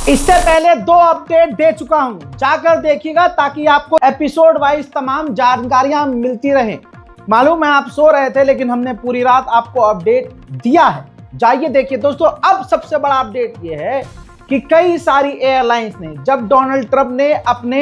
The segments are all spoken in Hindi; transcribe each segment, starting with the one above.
इससे पहले 2 अपडेट दे चुका हूं, जाकर देखिएगा ताकि आपको एपिसोड वाइज तमाम जानकारियां मिलती रहें। मालूम है आप सो रहे थे, लेकिन हमने पूरी रात आपको अपडेट दिया है। जाइए देखिए दोस्तों। अब सबसे बड़ा अपडेट ये है कि कई सारी एयरलाइंस ने, जब डोनाल्ड ट्रंप ने अपने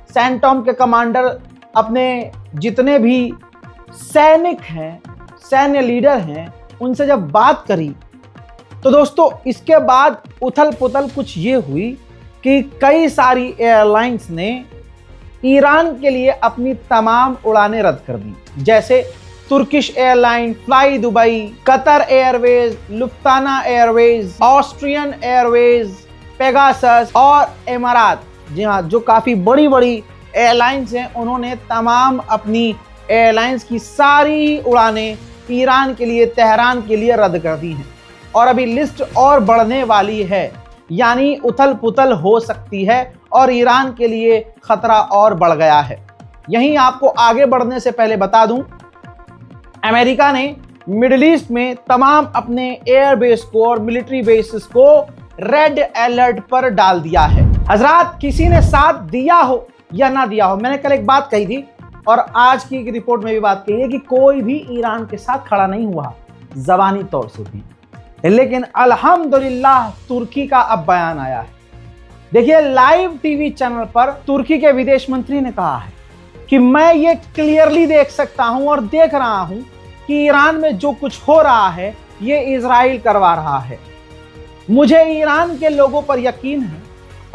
सैंटोम के कमांडर, अपने जितने भी सैनिक हैं, सैन्य लीडर हैं, उनसे जब बात करी, तो दोस्तों इसके बाद उथल पुथल कुछ ये हुई कि कई सारी एयरलाइंस ने ईरान के लिए अपनी तमाम उड़ानें रद्द कर दी। जैसे Turkish airline, fly Dubai, Qatar airways, Lufthansa airways, Austrian airways, Pegasus और इमारात। जी हाँ, जो काफ़ी बड़ी बड़ी एयरलाइंस हैं, उन्होंने तमाम अपनी एयरलाइंस की सारी उड़ानें ईरान के लिए, तेहरान के लिए रद्द कर दी हैं। और अभी लिस्ट और बढ़ने वाली है, यानी उथल पुथल हो सकती है और ईरान के लिए खतरा और बढ़ गया है। यहीं आपको आगे बढ़ने से पहले बता दूं, अमेरिका ने मिडिल ईस्ट में तमाम अपने एयर बेस को और मिलिट्री बेसिस को रेड अलर्ट पर डाल दिया है। हजरात, किसी ने साथ दिया हो या ना दिया हो, मैंने कल एक बात कही थी और आज की एक रिपोर्ट में भी बात कही है कि कोई भी ईरान के साथ खड़ा नहीं हुआ, जबानी तौर से भी। लेकिन अल्हम्दुलिल्लाह तुर्की का अब बयान आया है। देखिए, लाइव टीवी चैनल पर तुर्की के विदेश मंत्री ने कहा है कि मैं ये क्लियरली देख सकता हूं और देख रहा हूं कि ईरान में जो कुछ हो रहा है ये इजराइल करवा रहा है। मुझे ईरान के लोगों पर यकीन है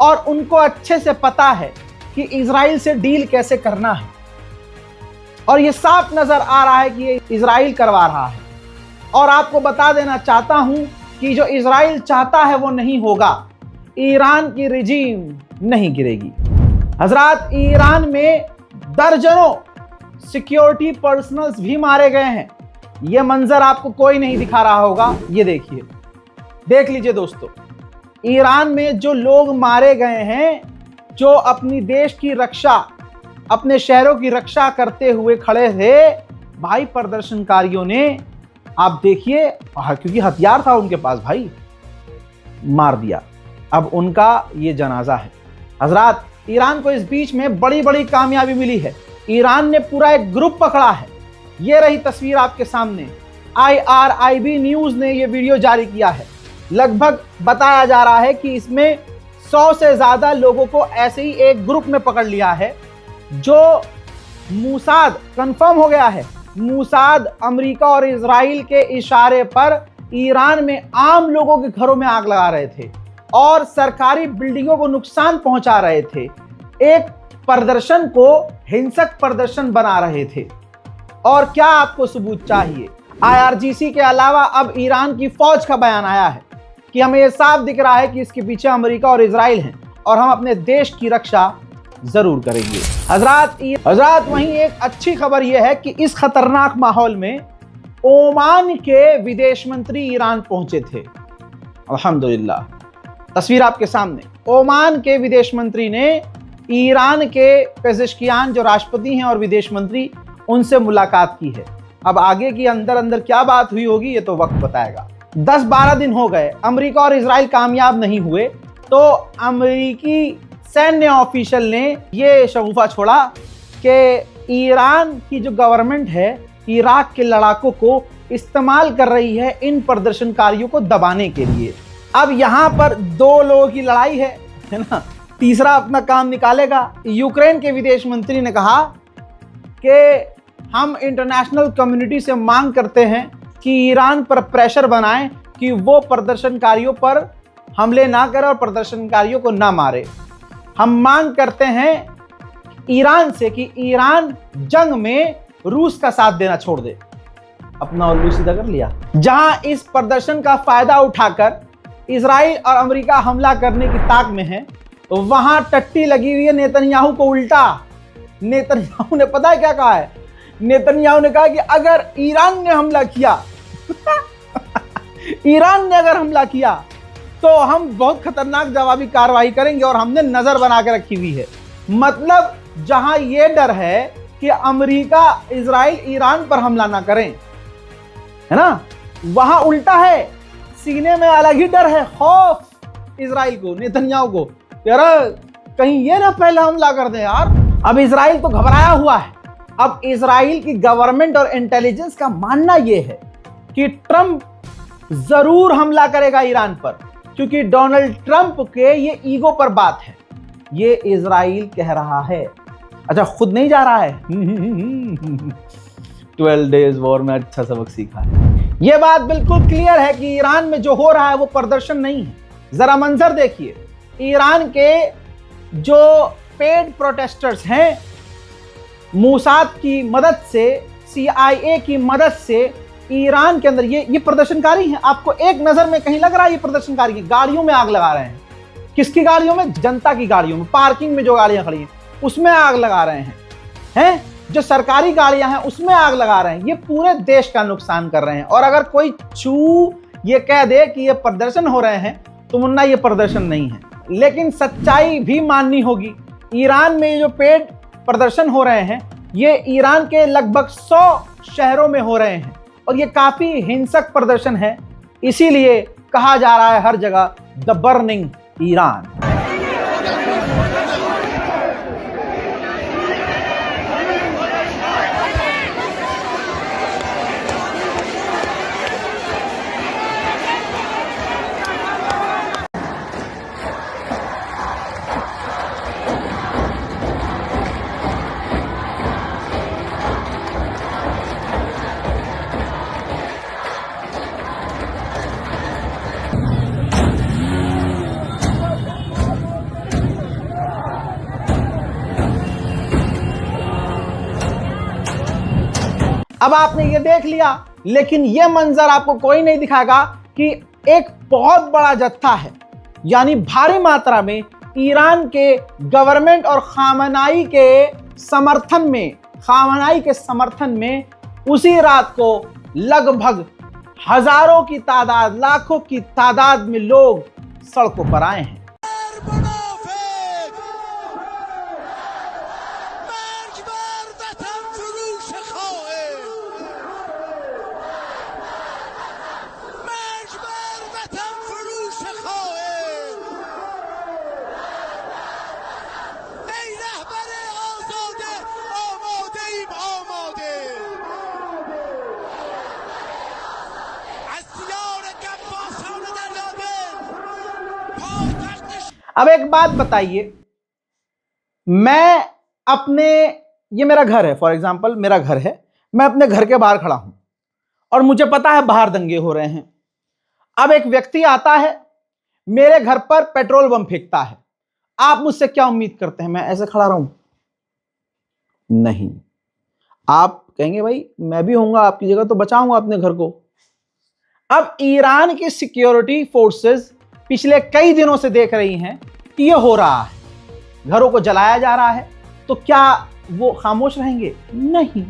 और उनको अच्छे से पता है कि इजराइल से डील कैसे करना है, और ये साफ नजर आ रहा है कि ये इजराइल करवा रहा है। और आपको बता देना चाहता हूं कि जो इजराइल चाहता है वो नहीं होगा। ईरान की रिजीम नहीं गिरेगी। हजरात, ईरान में दर्जनों सिक्योरिटी पर्सनल्स भी मारे गए हैं। यह मंजर आपको कोई नहीं दिखा रहा होगा, ये देखिए, देख लीजिए दोस्तों। ईरान में जो लोग मारे गए हैं, जो अपनी देश की रक्षा, अपने शहरों की रक्षा करते हुए खड़े थे, भाई प्रदर्शनकारियों ने, आप देखिए, क्योंकि हथियार था उनके पास, भाई मार दिया। अब उनका ये जनाजा है। हजरात, ईरान को इस बीच में बड़ी बड़ी कामयाबी मिली है। ईरान ने पूरा एक ग्रुप पकड़ा है। ये रही तस्वीर आपके सामने। IRIB न्यूज ने ये वीडियो जारी किया है। लगभग बताया जा रहा है कि इसमें 100 से ज्यादा लोगों को ऐसे ही एक ग्रुप में पकड़ लिया है। जो मूसाद, कंफर्म हो गया है, मूसाद अमेरिका और इजराइल के इशारे पर ईरान में आम लोगों के घरों में आग लगा रहे थे और सरकारी बिल्डिंगों को नुकसान पहुंचा रहे थे। एक प्रदर्शन को हिंसक प्रदर्शन बना रहे थे। और क्या आपको सबूत चाहिए? IRGC के अलावा अब ईरान की फौज का बयान आया है कि हमें यह साफ दिख रहा है कि इसके पीछे अमेरिका और इजराइल हैं और हम अपने देश की रक्षा जरूर करेंगे। हजरात, वहीं एक अच्छी खबर यह है कि इस खतरनाक माहौल में ओमान के विदेश मंत्री ईरान पहुंचे थे। अल्हम्दुलिल्लाह, तस्वीर आपके सामने। ओमान के विदेश मंत्री ने ईरान के पेज़ेश्कियान, जो राष्ट्रपति हैं और विदेश मंत्री, उनसे मुलाकात की है। अब आगे की अंदर अंदर क्या बात हुई होगी ये तो वक्त बताएगा। 10-12 दिन हो गए, अमेरिका और इजराइल कामयाब नहीं हुए, तो अमेरिकी सैन्य ऑफिशियल ने ये शगुफा छोड़ा कि ईरान की जो गवर्नमेंट है इराक के लड़ाकों को इस्तेमाल कर रही है इन प्रदर्शनकारियों को दबाने के लिए। अब यहाँ पर 2 लोगों की लड़ाई है ना, तीसरा अपना काम निकालेगा। यूक्रेन के विदेश मंत्री ने कहा कि हम इंटरनेशनल कम्युनिटी से मांग करते हैं कि ईरान पर प्रेशर बनाएं कि वो प्रदर्शनकारियों पर हमले ना करे और प्रदर्शनकारियों को ना मारे। हम मांग करते हैं ईरान से कि ईरान जंग में रूस का साथ देना छोड़ दे। अपना उल्लू सीधा कर लिया। जहां इस प्रदर्शन का फायदा उठाकर इजराइल और अमेरिका हमला करने की ताक में है, तो वहां टट्टी लगी हुई है नेतन्याहू को उल्टा। नेतन्याहू ने पता है क्या कहा है? नेतन्याहू ने कहा कि अगर ईरान ने हमला किया ईरान ने अगर हमला किया तो हम बहुत खतरनाक जवाबी कार्रवाई करेंगे और हमने नजर बना के रखी हुई है। मतलब जहां यह डर है कि अमेरिका, इजराइल ईरान पर हमला ना करें, है ना, वहां उल्टा है, सीने में अलग ही डर है, खौफ इजराइल को, नेतन्याहू को, यार कहीं ये ना पहले हमला कर दे यार। अब इजराइल तो घबराया हुआ है। अब इजराइल की गवर्नमेंट और इंटेलिजेंस का मानना यह है कि ट्रंप जरूर हमला करेगा ईरान पर, क्योंकि डोनाल्ड ट्रंप के ये ईगो पर बात है। ये इजराइल कह रहा है, अच्छा खुद नहीं जा रहा है। 12 डेज वॉर में अच्छा सबक सीखा है। यह बात बिल्कुल क्लियर है कि ईरान में जो हो रहा है वो प्रदर्शन नहीं है। जरा मंजर देखिए, ईरान के जो पेड प्रोटेस्टर्स हैं, मोसाद की मदद से, CIA की मदद से ईरान के अंदर ये प्रदर्शनकारी हैं। आपको एक नजर में कहीं लग रहा है ये प्रदर्शनकारी की गाड़ियों में आग लगा रहे हैं? किसकी गाड़ियों में? जनता की गाड़ियों में, पार्किंग में जो गाड़ियां खड़ी हैं उसमें आग लगा रहे हैं, जो सरकारी गाड़ियां हैं उसमें आग लगा रहे हैं। ये पूरे देश का नुकसान कर रहे हैं। और अगर कोई ये कह दे कि ये प्रदर्शन हो रहे हैं तो मुन्ना ये प्रदर्शन नहीं है। लेकिन सच्चाई भी माननी होगी। ईरान में जो पेड प्रदर्शन हो रहे हैं ये ईरान के लगभग 100 शहरों में हो रहे हैं और ये काफी हिंसक प्रदर्शन है। इसीलिए कहा जा रहा है हर जगह द बर्निंग ईरान। अब आपने ये देख लिया, लेकिन ये मंजर आपको कोई नहीं दिखाएगा कि एक बहुत बड़ा जत्था है, यानी भारी मात्रा में ईरान के गवर्नमेंट और खामनाई के समर्थन में उसी रात को लगभग हजारों की तादाद, लाखों की तादाद में लोग सड़कों पर आए हैं। अब एक बात बताइए, मैं अपने, ये मेरा घर है, फॉर एग्जांपल मेरा घर है, मैं अपने घर के बाहर खड़ा हूं और मुझे पता है बाहर दंगे हो रहे हैं। अब एक व्यक्ति आता है, मेरे घर पर पेट्रोल बम फेंकता है। आप मुझसे क्या उम्मीद करते हैं? मैं ऐसे खड़ा रहूं? नहीं। आप कहेंगे भाई मैं भी होऊंगा आपकी जगह तो बचाऊंगा अपने घर को। अब ईरान की सिक्योरिटी फोर्सेस पिछले कई दिनों से देख रही हैं कि ये हो रहा है, घरों को जलाया जा रहा है, तो क्या वो खामोश रहेंगे? नहीं,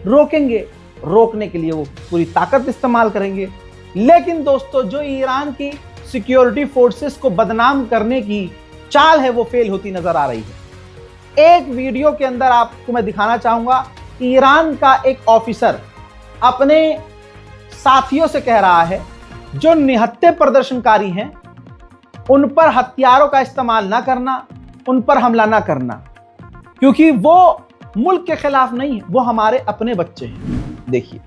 रोकेंगे। रोकने के लिए वो पूरी ताकत इस्तेमाल करेंगे। लेकिन दोस्तों, जो ईरान की सिक्योरिटी फोर्सेस को बदनाम करने की चाल है वो फेल होती नजर आ रही है। एक वीडियो के अंदर आपको मैं दिखाना चाहूंगा, ईरान का एक ऑफिसर अपने साथियों से कह रहा है जो निहत्थे प्रदर्शनकारी हैं उन पर हथियारों का इस्तेमाल ना करना, उन पर हमला ना करना, क्योंकि वो मुल्क के खिलाफ नहीं है, वो हमारे अपने बच्चे हैं। देखिए,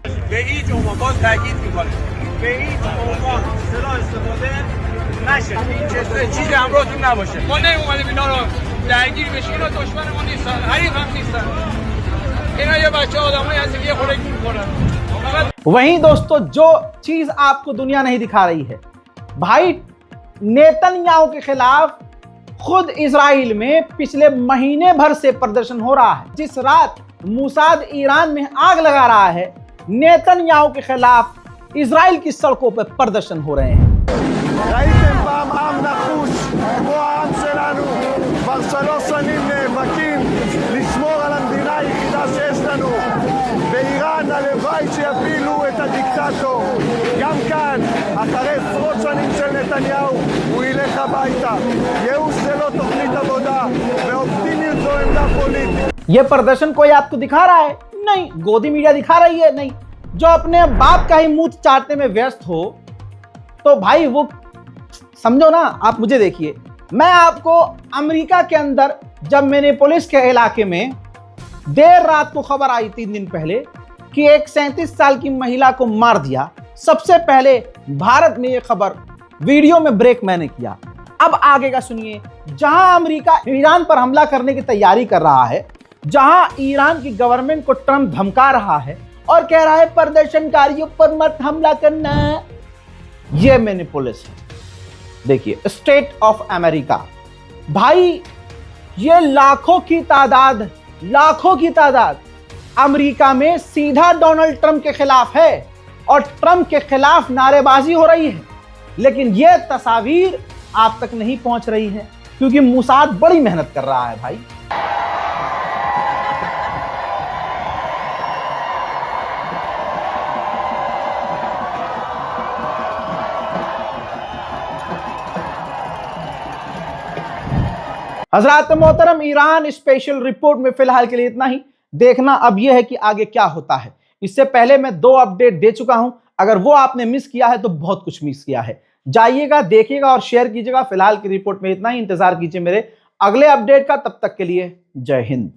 वहीं दोस्तों जो चीज आपको दुनिया नहीं दिखा रही है, भाई नेतन्याहू के खिलाफ खुद इजराइल में पिछले महीने भर से प्रदर्शन हो रहा है। जिस रात मोसाद ईरान में आग लगा रहा है, नेतन्याहू के खिलाफ इजराइल की सड़कों पर प्रदर्शन हो रहे हैं। באיראן הלוואי שיפילו את הדיקטטור. גם כאן, אחרי עשרות שנים של נתניהו, הוא ילך הביתה. ייאוש זה לא תוכנית עבודה, ואופטימיות זו עמדה פוליטית. ये प्रदर्शन कोई आपको दिखा रहा है? नहीं। गोदी मीडिया दिखा रही है? नहीं। जो अपने बाप का ही मुंह चाटने में व्यस्त हो, तो भाई वो समझो ना, आप मुझे देखिए, मैं आपको अमेरिका के अंदर जब मिनेपोलिस के इलाके में देर रात को खबर आई 3 दिन पहले कि एक 37 साल की महिला को मार दिया, सबसे पहले भारत में यह खबर वीडियो में ब्रेक मैंने किया। अब आगे का सुनिए। जहां अमेरिका ईरान पर हमला करने की तैयारी कर रहा है, जहां ईरान की गवर्नमेंट को ट्रंप धमका रहा है और कह रहा है प्रदर्शनकारियों पर मत हमला करना, यह मिनेपोलिस है। देखिए, स्टेट ऑफ अमेरिका भाई, ये लाखों की तादाद अमेरिका में सीधा डोनाल्ड ट्रंप के खिलाफ है और ट्रंप के खिलाफ नारेबाजी हो रही है, लेकिन यह तस्वीर आप तक नहीं पहुंच रही है क्योंकि मोसाद बड़ी मेहनत कर रहा है भाई। हजरात मोहतरम, ईरान स्पेशल रिपोर्ट में फिलहाल के लिए इतना ही। देखना अब यह है कि आगे क्या होता है। इससे पहले मैं 2 अपडेट दे चुका हूं, अगर वो आपने मिस किया है तो बहुत कुछ मिस किया है। जाइएगा, देखिएगा और शेयर कीजिएगा। फिलहाल की रिपोर्ट में इतना ही। इंतजार कीजिए मेरे अगले अपडेट का। तब तक के लिए जय हिंद।